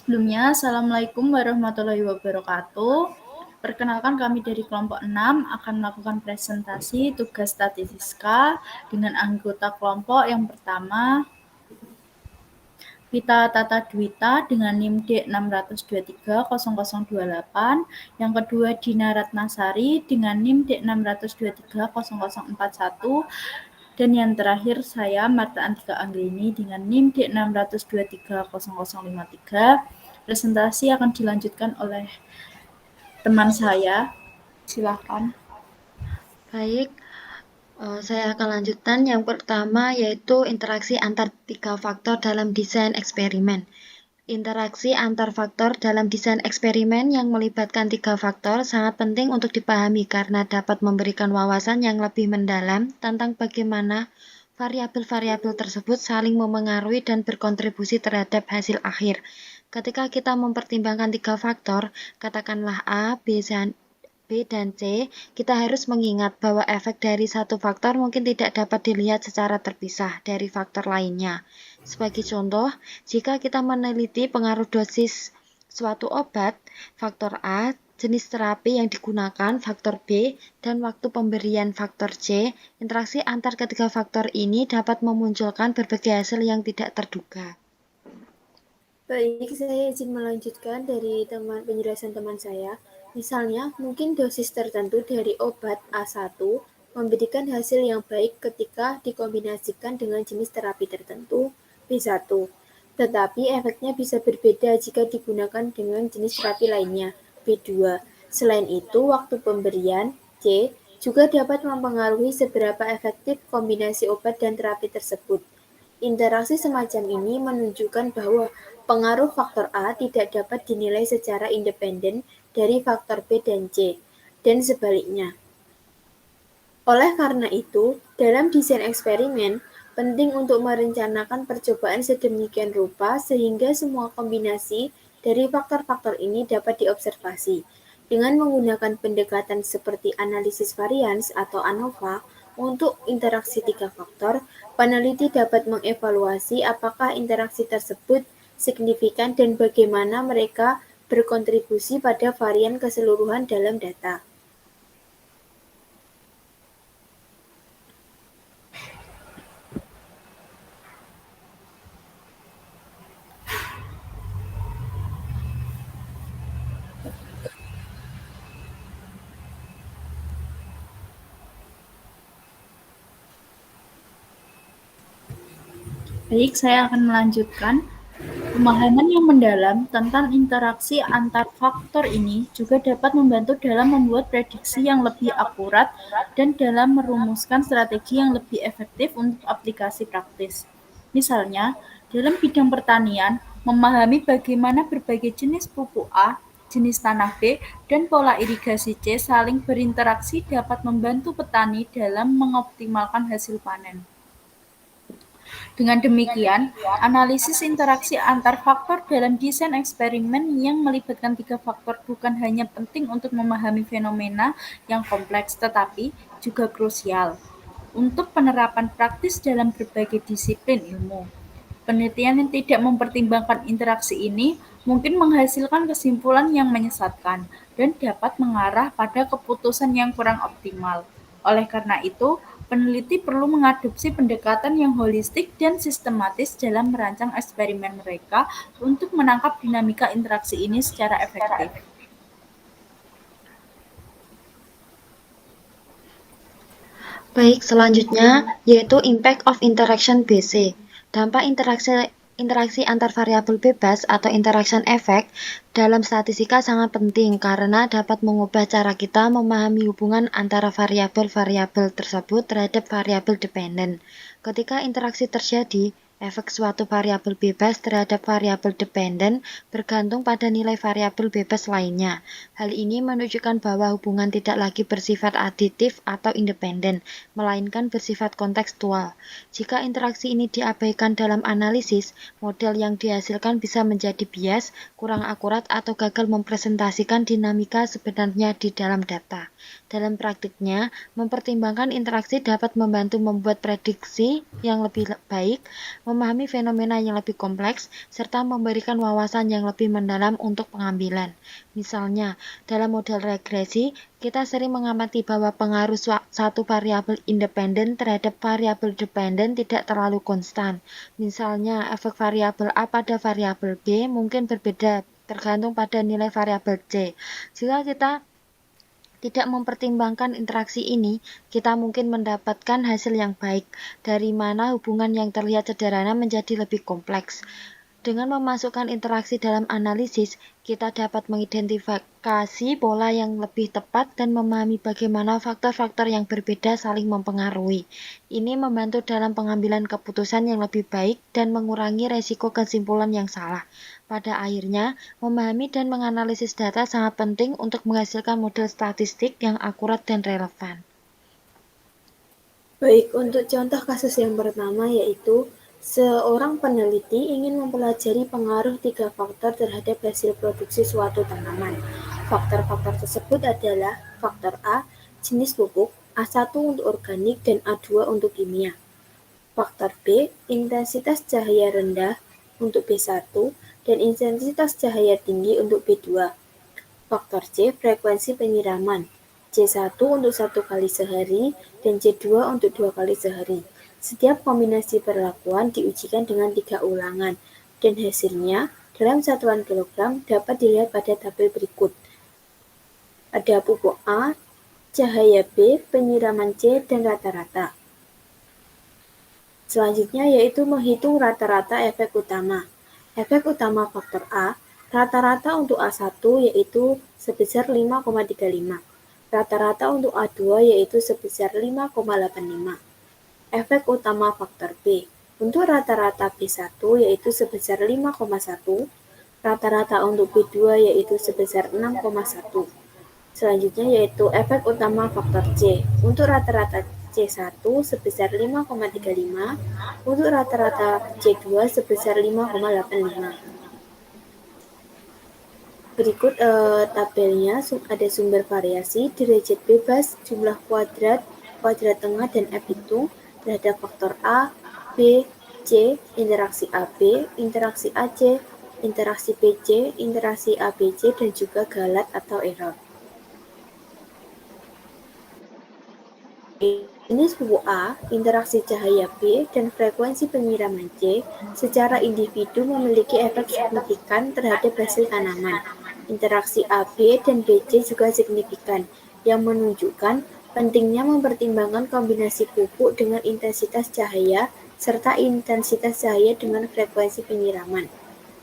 Sebelumnya, Assalamualaikum warahmatullahi wabarakatuh. Perkenalkan kami dari kelompok 6 akan melakukan presentasi tugas statistika dengan anggota kelompok yang pertama, Vita Tata Dwita dengan NIM D6230028, yang kedua Dina Ratnasari dengan NIM D6230041, dan yang terakhir saya, Marta Antika Anggreni dengan NIM D6230053. Presentasi akan dilanjutkan oleh teman saya. Silakan. Baik, saya akan lanjutkan yang pertama yaitu interaksi antar tiga faktor dalam desain eksperimen. Interaksi antar faktor dalam desain eksperimen yang melibatkan tiga faktor sangat penting untuk dipahami karena dapat memberikan wawasan yang lebih mendalam tentang bagaimana variabel-variabel tersebut saling memengaruhi dan berkontribusi terhadap hasil akhir. Ketika kita mempertimbangkan tiga faktor, katakanlah A, B, dan C, kita harus mengingat bahwa efek dari satu faktor mungkin tidak dapat dilihat secara terpisah dari faktor lainnya. Sebagai contoh, jika kita meneliti pengaruh dosis suatu obat, faktor A, jenis terapi yang digunakan, faktor B, dan waktu pemberian faktor C, interaksi antar ketiga faktor ini dapat memunculkan berbagai hasil yang tidak terduga. Baik, saya izin melanjutkan dari penjelasan teman saya. Misalnya, mungkin dosis tertentu dari obat A1 memberikan hasil yang baik ketika dikombinasikan dengan jenis terapi tertentu B1. Tetapi efeknya bisa berbeda jika digunakan dengan jenis terapi lainnya B2. Selain itu, waktu pemberian C juga dapat mempengaruhi seberapa efektif kombinasi obat dan terapi tersebut. Interaksi semacam ini menunjukkan bahwa pengaruh faktor A tidak dapat dinilai secara independen dari faktor B dan C, dan sebaliknya. Oleh karena itu, dalam desain eksperimen, penting untuk merencanakan percobaan sedemikian rupa sehingga semua kombinasi dari faktor-faktor ini dapat diobservasi. Dengan menggunakan pendekatan seperti analisis varians atau ANOVA untuk interaksi tiga faktor, peneliti dapat mengevaluasi apakah interaksi tersebut signifikan dan bagaimana mereka berkontribusi pada varian keseluruhan dalam data. Baik, saya akan melanjutkan. Pemahaman yang mendalam tentang interaksi antar faktor ini juga dapat membantu dalam membuat prediksi yang lebih akurat dan dalam merumuskan strategi yang lebih efektif untuk aplikasi praktis. Misalnya, dalam bidang pertanian, memahami bagaimana berbagai jenis pupuk A, jenis tanah B, dan pola irigasi C saling berinteraksi dapat membantu petani dalam mengoptimalkan hasil panen. Dengan demikian, analisis interaksi antar faktor dalam desain eksperimen yang melibatkan tiga faktor bukan hanya penting untuk memahami fenomena yang kompleks, tetapi juga krusial untuk penerapan praktis dalam berbagai disiplin ilmu. Penelitian yang tidak mempertimbangkan interaksi ini mungkin menghasilkan kesimpulan yang menyesatkan dan dapat mengarah pada keputusan yang kurang optimal. Oleh karena itu, peneliti perlu mengadopsi pendekatan yang holistik dan sistematis dalam merancang eksperimen mereka untuk menangkap dinamika interaksi ini secara efektif. Baik, selanjutnya yaitu impact of interaction BC. Dampak interaksi antar variabel bebas atau interaction effect dalam statistika sangat penting karena dapat mengubah cara kita memahami hubungan antara variabel-variabel tersebut terhadap variabel dependen. Ketika interaksi terjadi, efek suatu variabel bebas terhadap variabel dependen bergantung pada nilai variabel bebas lainnya. Hal ini menunjukkan bahwa hubungan tidak lagi bersifat aditif atau independen, melainkan bersifat kontekstual. Jika interaksi ini diabaikan dalam analisis, model yang dihasilkan bisa menjadi bias, kurang akurat, atau gagal mempresentasikan dinamika sebenarnya di dalam data. Dalam praktiknya, mempertimbangkan interaksi dapat membantu membuat prediksi yang lebih baik, memahami fenomena yang lebih kompleks, serta memberikan wawasan yang lebih mendalam untuk pengambilan. Misalnya, dalam model regresi, kita sering mengamati bahwa pengaruh satu variabel independen terhadap variabel dependen tidak terlalu konstan. Misalnya, efek variabel A pada variabel B mungkin berbeda tergantung pada nilai variabel C. Jika kita tidak mempertimbangkan interaksi ini, kita mungkin mendapatkan hasil yang baik, dari mana hubungan yang terlihat sederhana menjadi lebih kompleks. Dengan memasukkan interaksi dalam analisis, kita dapat mengidentifikasi pola yang lebih tepat dan memahami bagaimana faktor-faktor yang berbeda saling mempengaruhi. Ini membantu dalam pengambilan keputusan yang lebih baik dan mengurangi resiko kesimpulan yang salah. Pada akhirnya, memahami dan menganalisis data sangat penting untuk menghasilkan model statistik yang akurat dan relevan. Baik, untuk contoh kasus yang pertama yaitu seorang peneliti ingin mempelajari pengaruh 3 faktor terhadap hasil produksi suatu tanaman. Faktor-faktor tersebut adalah faktor A, jenis pupuk, A1 untuk organik, dan A2 untuk kimia. Faktor B, intensitas cahaya rendah untuk B1 dan intensitas cahaya tinggi untuk B2. Faktor C, frekuensi penyiraman. C1 untuk 1 kali sehari dan C2 untuk 2 kali sehari. Setiap kombinasi perlakuan diujikan dengan 3 ulangan dan hasilnya dalam satuan kilogram dapat dilihat pada tabel berikut. Ada pupuk A, cahaya B, penyiraman C, dan rata-rata. Selanjutnya yaitu menghitung rata-rata efek utama. Efek utama faktor A, rata-rata untuk A1 yaitu sebesar 5,35. Rata-rata untuk A2 yaitu sebesar 5,85. Efek utama faktor B, untuk rata-rata B1 yaitu sebesar 5,1. Rata-rata untuk B2 yaitu sebesar 6,1. Selanjutnya yaitu efek utama faktor C, untuk rata-rata C1 sebesar 5,35, untuk rata-rata C2 sebesar 5,85. Berikut tabelnya, ada sumber variasi, derajat bebas, jumlah kuadrat, kuadrat tengah, dan F-hitung terhadap faktor A, B, C, interaksi AB, interaksi AC, interaksi BC, interaksi ABC, dan juga galat atau error. Jenis pupuk A, interaksi cahaya B, dan frekuensi penyiraman C secara individu memiliki efek signifikan terhadap hasil tanaman. Interaksi AB dan BC juga signifikan, yang menunjukkan pentingnya mempertimbangkan kombinasi pupuk dengan intensitas cahaya serta intensitas cahaya dengan frekuensi penyiraman.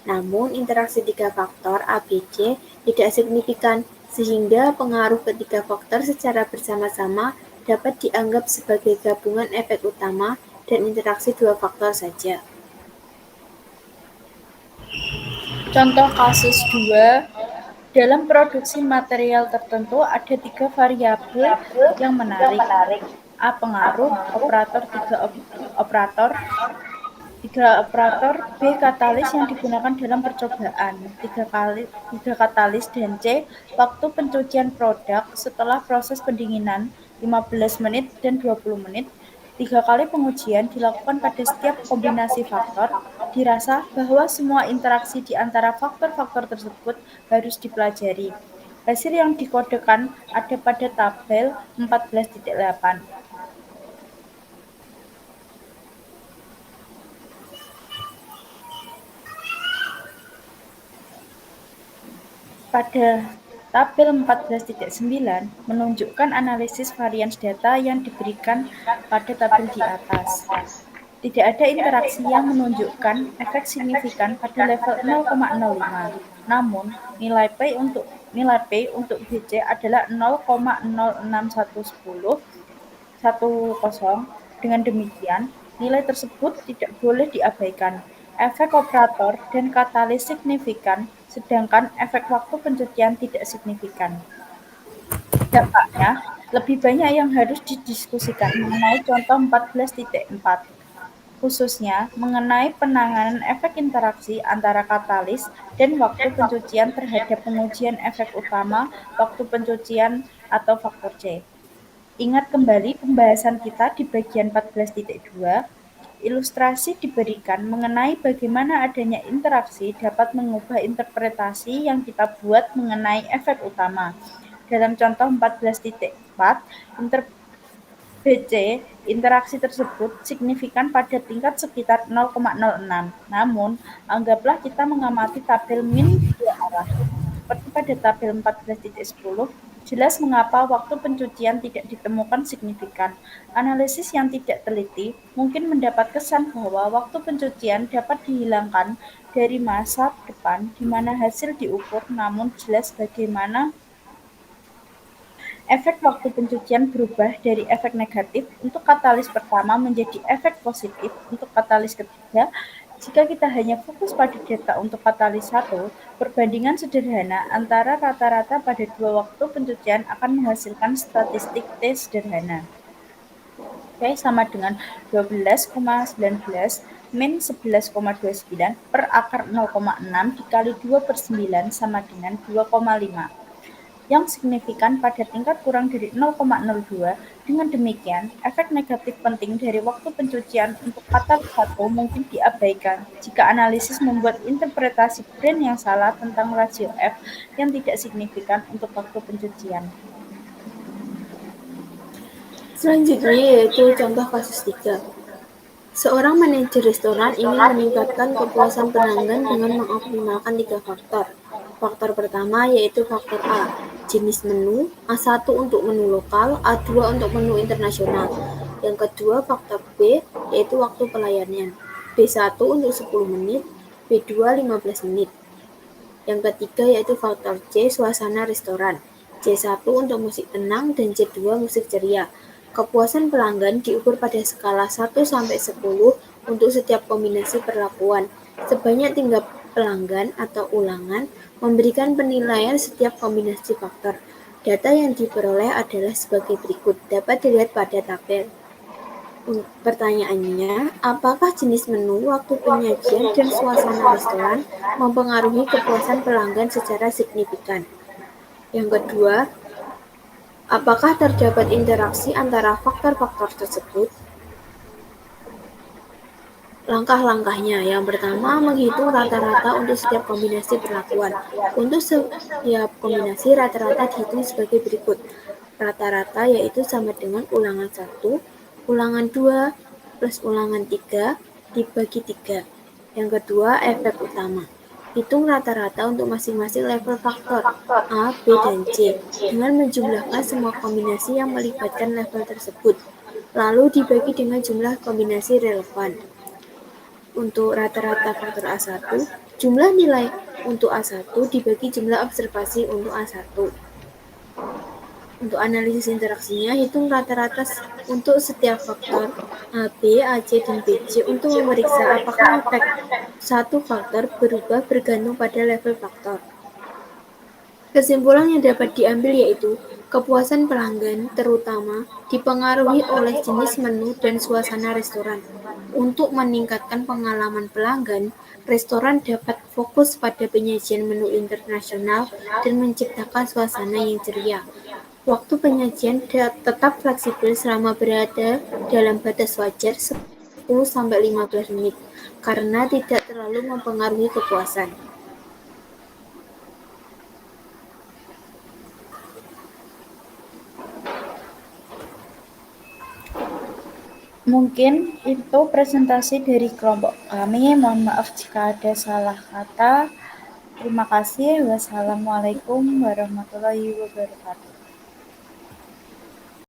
Namun, interaksi 3 faktor ABC tidak signifikan, sehingga pengaruh ketiga faktor secara bersama-sama dapat dianggap sebagai gabungan efek utama dan interaksi 2 faktor saja. Contoh kasus 2, dalam produksi material tertentu ada 3 variabel yang menarik. A. Pengaruh, operator 3 operator, B. Katalis yang digunakan dalam percobaan, 3 katalis, dan C. Waktu pencucian produk setelah proses pendinginan, 15 menit dan 20 menit. 3 kali pengujian dilakukan pada setiap kombinasi faktor. Dirasa bahwa semua interaksi di antara faktor-faktor tersebut harus dipelajari. Hasil yang dikodekan ada pada tabel 14.8. Pada tabel 14.9 menunjukkan analisis varians data yang diberikan pada tabel di atas. Tidak ada interaksi yang menunjukkan efek signifikan pada level 0,05. Namun, nilai P untuk BC adalah 0,06110. Dengan demikian, nilai tersebut tidak boleh diabaikan. Efek operator dan katalis signifikan, sedangkan efek waktu pencucian tidak signifikan. Dampaknya, lebih banyak yang harus didiskusikan mengenai contoh 14.4. khususnya mengenai penanganan efek interaksi antara katalis dan waktu pencucian terhadap pengujian efek utama waktu pencucian atau faktor C. Ingat kembali pembahasan kita di bagian 14.2. Ilustrasi diberikan mengenai bagaimana adanya interaksi dapat mengubah interpretasi yang kita buat mengenai efek utama. Dalam contoh 14.4, BC, interaksi tersebut signifikan pada tingkat sekitar 0,06. Namun, anggaplah kita mengamati tabel min dua arah. Seperti pada tabel 14.10, jelas mengapa waktu pencucian tidak ditemukan signifikan. Analisis yang tidak teliti mungkin mendapat kesan bahwa waktu pencucian dapat dihilangkan dari masa depan di mana hasil diukur, namun jelas bagaimana efek waktu pencucian berubah dari efek negatif untuk katalis pertama menjadi efek positif untuk katalis ketiga. Jika kita hanya fokus pada data untuk katalis 1, perbandingan sederhana antara rata-rata pada dua waktu pencucian akan menghasilkan statistik T sederhana. P sama dengan 12,19 min 11,29 per akar 0,6 dikali 2/9 sama dengan 2,5. Yang signifikan pada tingkat kurang dari 0,02. Dengan demikian, efek negatif penting dari waktu pencucian untuk katalis 1 mungkin diabaikan jika analisis membuat interpretasi brand yang salah tentang rasio F yang tidak signifikan untuk waktu pencucian. Selanjutnya yaitu contoh kasus 3. Seorang manajer restoran ingin meningkatkan kepuasan pelanggan dengan mengoptimalkan 3 faktor. Faktor pertama yaitu faktor A, jenis menu, A1 untuk menu lokal, A2 untuk menu internasional. Yang kedua faktor B yaitu waktu pelayanan, B1 untuk 10 menit, B2 15 menit. Yang ketiga yaitu faktor C, suasana restoran, C1 untuk musik tenang dan C2 musik ceria. Kepuasan pelanggan diukur pada skala 1 sampai 10 untuk setiap kombinasi perlakuan. Sebanyak 3 pelanggan atau ulangan memberikan penilaian setiap kombinasi faktor. Data yang diperoleh adalah sebagai berikut, dapat dilihat pada tabel. Pertanyaannya, apakah jenis menu, waktu penyajian, dan suasana restoran mempengaruhi kepuasan pelanggan secara signifikan? Yang kedua, apakah terdapat interaksi antara faktor-faktor tersebut? Langkah-langkahnya, yang pertama, menghitung rata-rata untuk setiap kombinasi perlakuan. Untuk setiap kombinasi, rata-rata dihitung sebagai berikut. Rata-rata yaitu sama dengan ulangan 1, ulangan 2, plus ulangan 3, dibagi 3. Yang kedua, efek utama. Hitung rata-rata untuk masing-masing level faktor A, B, dan C dengan menjumlahkan semua kombinasi yang melibatkan level tersebut, lalu dibagi dengan jumlah kombinasi relevan. Untuk rata-rata faktor A1, jumlah nilai untuk A1 dibagi jumlah observasi untuk A1. Untuk analisis interaksinya, hitung rata-rata untuk setiap faktor AB, AC, dan BC untuk memeriksa apakah efek satu faktor berubah bergantung pada level faktor. Kesimpulan yang dapat diambil yaitu, kepuasan pelanggan terutama dipengaruhi oleh jenis menu dan suasana restoran. Untuk meningkatkan pengalaman pelanggan, restoran dapat fokus pada penyajian menu internasional dan menciptakan suasana yang ceria. Waktu penyajian tetap fleksibel selama berada dalam batas wajar 10-15 menit, karena tidak terlalu mempengaruhi kepuasan. Mungkin itu presentasi dari kelompok kami. Mohon maaf jika ada salah kata. Terima kasih. Wassalamualaikum warahmatullahi wabarakatuh.